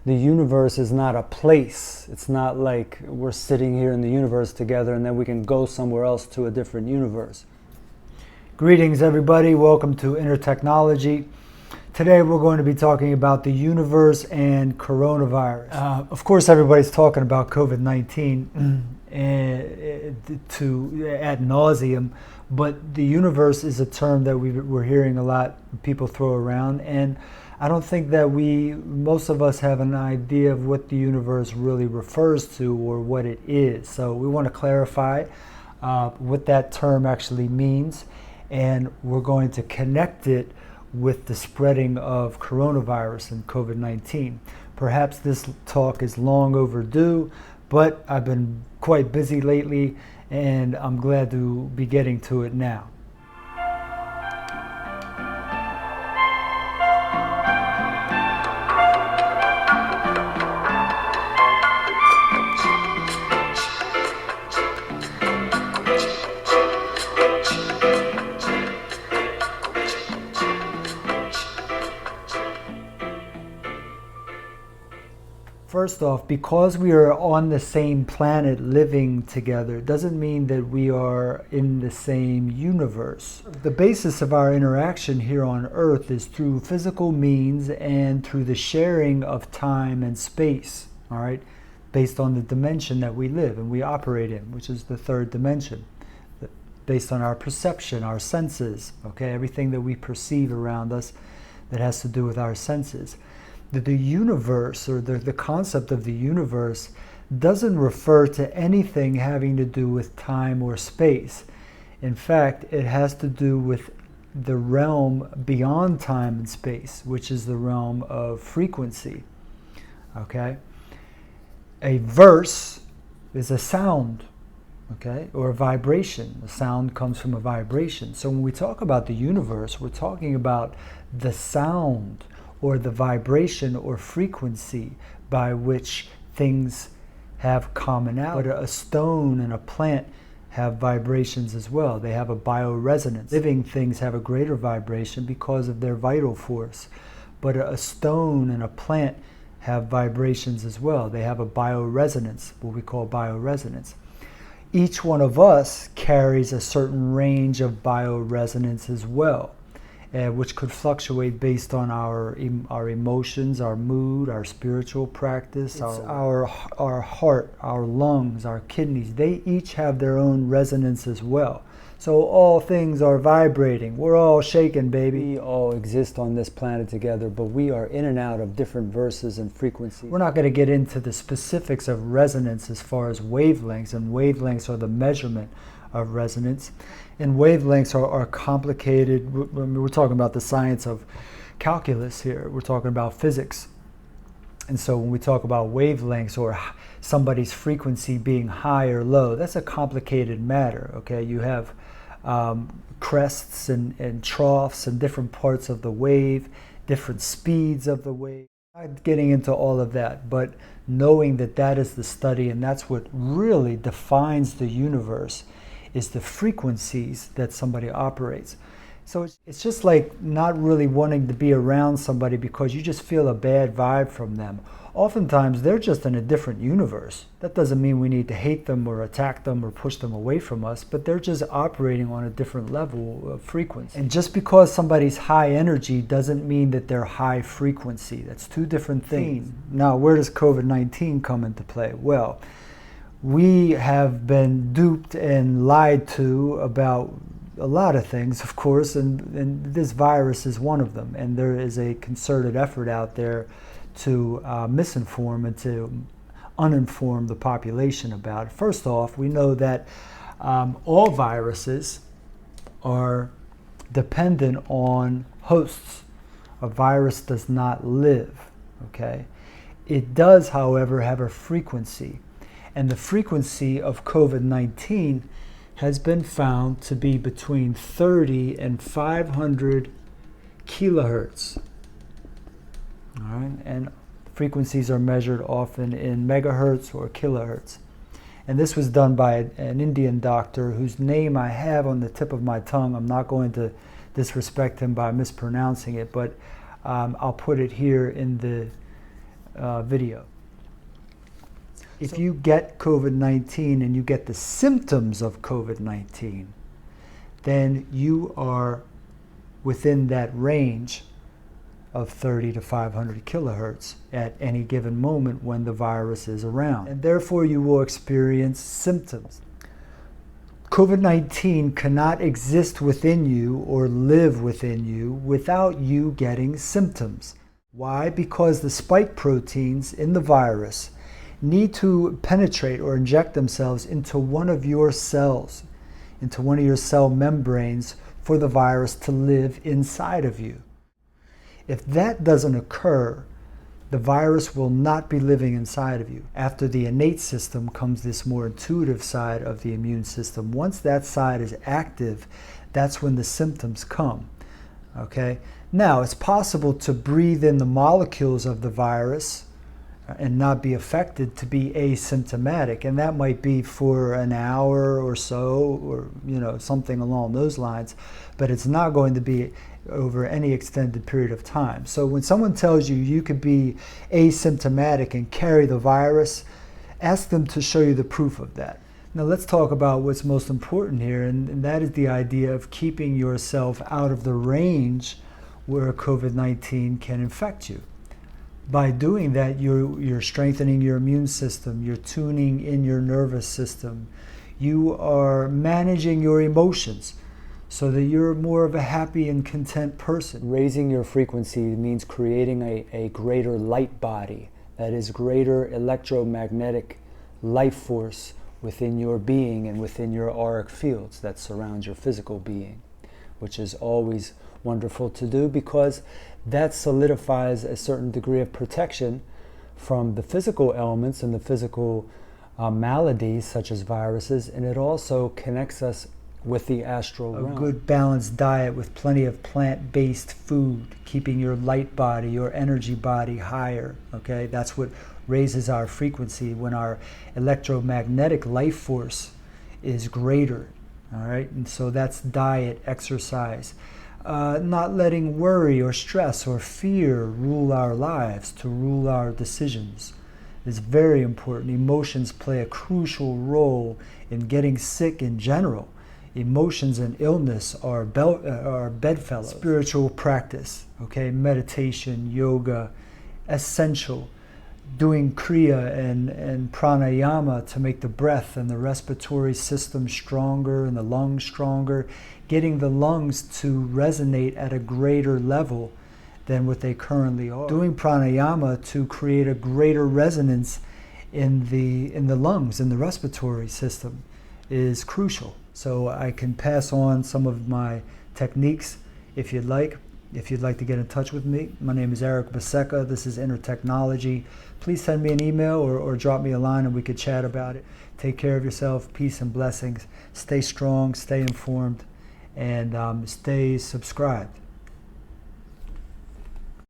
the universe is not a place. It's not like we're sitting here in the universe together and then we can go somewhere else to a different universe. Greetings, everybody. Welcome to Intertechnology. Today we're going to be talking about the universe and coronavirus. Of course, everybody's talking about COVID-19 ad nauseum, but the universe is a term that we're hearing a lot people throw around, and I don't think that most of us have an idea of what the universe really refers to or what it is. So we want to clarify what that term actually means, and we're going to connect it with the spreading of coronavirus and COVID-19. Perhaps this talk is long overdue, but I've been quite busy lately, and I'm glad to be getting to it now. First off, because we are on the same planet living together doesn't mean that we are in the same universe. The basis of our interaction here on Earth is through physical means and through the sharing of time and space, all right, based on the dimension that we live and we operate in, which is the third dimension, based on our perception, our senses, okay, everything that we perceive around us that has to do with our senses. The universe, or the concept of the universe, doesn't refer to anything having to do with time or space. In fact, it has to do with the realm beyond time and space, which is the realm of frequency. Okay? A verse is a sound, okay, or a vibration. A sound comes from a vibration. So when we talk about the universe, we're talking about the sound or the vibration or frequency by which things have commonality. But a stone and a plant have vibrations as well. They have a bioresonance. Living things have a greater vibration because of their vital force. But a stone and a plant have vibrations as well. They have a bioresonance, what we call bioresonance. Each one of us carries a certain range of bioresonance as well, which could fluctuate based on our emotions, our mood, our spiritual practice, our heart, our lungs, our kidneys. They each have their own resonance as well. So all things are vibrating. We're all shaking, baby. We all exist on this planet together, but we are in and out of different verses and frequencies. We're not going to get into the specifics of resonance as far as wavelengths, and wavelengths are the measurement of resonance. And wavelengths are complicated. We're talking about the science of calculus here. We're talking about physics. And so when we talk about wavelengths or somebody's frequency being high or low, that's a complicated matter, okay? You have crests and troughs and different parts of the wave, different speeds of the wave. I'm not getting into all of that, but knowing that that is the study and that's what really defines the universe is the frequencies that somebody operates. So it's just like not really wanting to be around somebody because you just feel a bad vibe from them. Oftentimes they're just in a different universe. That doesn't mean we need to hate them or attack them or push them away from us, but they're just operating on a different level of frequency. And just because somebody's high energy doesn't mean that they're high frequency. That's two different things. Now, where does COVID-19 come into play? Well, we have been duped and lied to about a lot of things, of course, and this virus is one of them. And there is a concerted effort out there to misinform and to uninform the population about it. First off, we know that all viruses are dependent on hosts. A virus does not live, okay? It does, however, have a frequency. And the frequency of COVID-19 has been found to be between 30 and 500 kilohertz. All right, and frequencies are measured often in megahertz or kilohertz. And this was done by an Indian doctor whose name I have on the tip of my tongue. I'm not going to disrespect him by mispronouncing it, but I'll put it here in the video. If you get COVID-19 and you get the symptoms of COVID-19, then you are within that range of 30 to 500 kilohertz at any given moment when the virus is around. And therefore you will experience symptoms. COVID-19 cannot exist within you or live within you without you getting symptoms. Why? Because the spike proteins in the virus need to penetrate or inject themselves into one of your cells, into one of your cell membranes for the virus to live inside of you. If that doesn't occur, the virus will not be living inside of you. After the innate system comes this more intuitive side of the immune system. Once that side is active, that's when the symptoms come. Okay? Now, it's possible to breathe in the molecules of the virus and not be affected, to be asymptomatic, and that might be for an hour or so, or something along those lines, but it's not going to be over any extended period of time. So when someone tells you you could be asymptomatic and carry the virus, ask them to show you the proof of that. Now let's talk about what's most important here, and that is the idea of keeping yourself out of the range where COVID-19 can infect you. By doing that, you're strengthening your immune system, you're tuning in your nervous system, you are managing your emotions so that you're more of a happy and content person. Raising your frequency means creating a greater light body, that is greater electromagnetic life force within your being and within your auric fields that surround your physical being, which is always wonderful to do because that solidifies a certain degree of protection from the physical elements and the physical maladies such as viruses, and it also connects us with the astral realm. A good balanced diet with plenty of plant-based food, keeping your light body, your energy body higher, okay? That's what raises our frequency when our electromagnetic life force is greater, all right? And so that's diet, exercise. Not letting worry or stress or fear rule our lives, to rule our decisions is very important. Emotions play a crucial role in getting sick in general. Emotions and illness are bedfellows. Spiritual practice, okay, meditation, yoga, essential. Doing kriya and pranayama to make the breath and the respiratory system stronger and the lungs stronger, getting the lungs to resonate at a greater level than what they currently are. Doing pranayama to create a greater resonance in the lungs, in the respiratory system is crucial. So I can pass on some of my techniques if you'd like. If you'd like to get in touch with me, my name is Eric Baseka. This is Inner Technology. Please send me an email or drop me a line and we could chat about it. Take care of yourself. Peace and blessings. Stay strong, stay informed, and stay subscribed.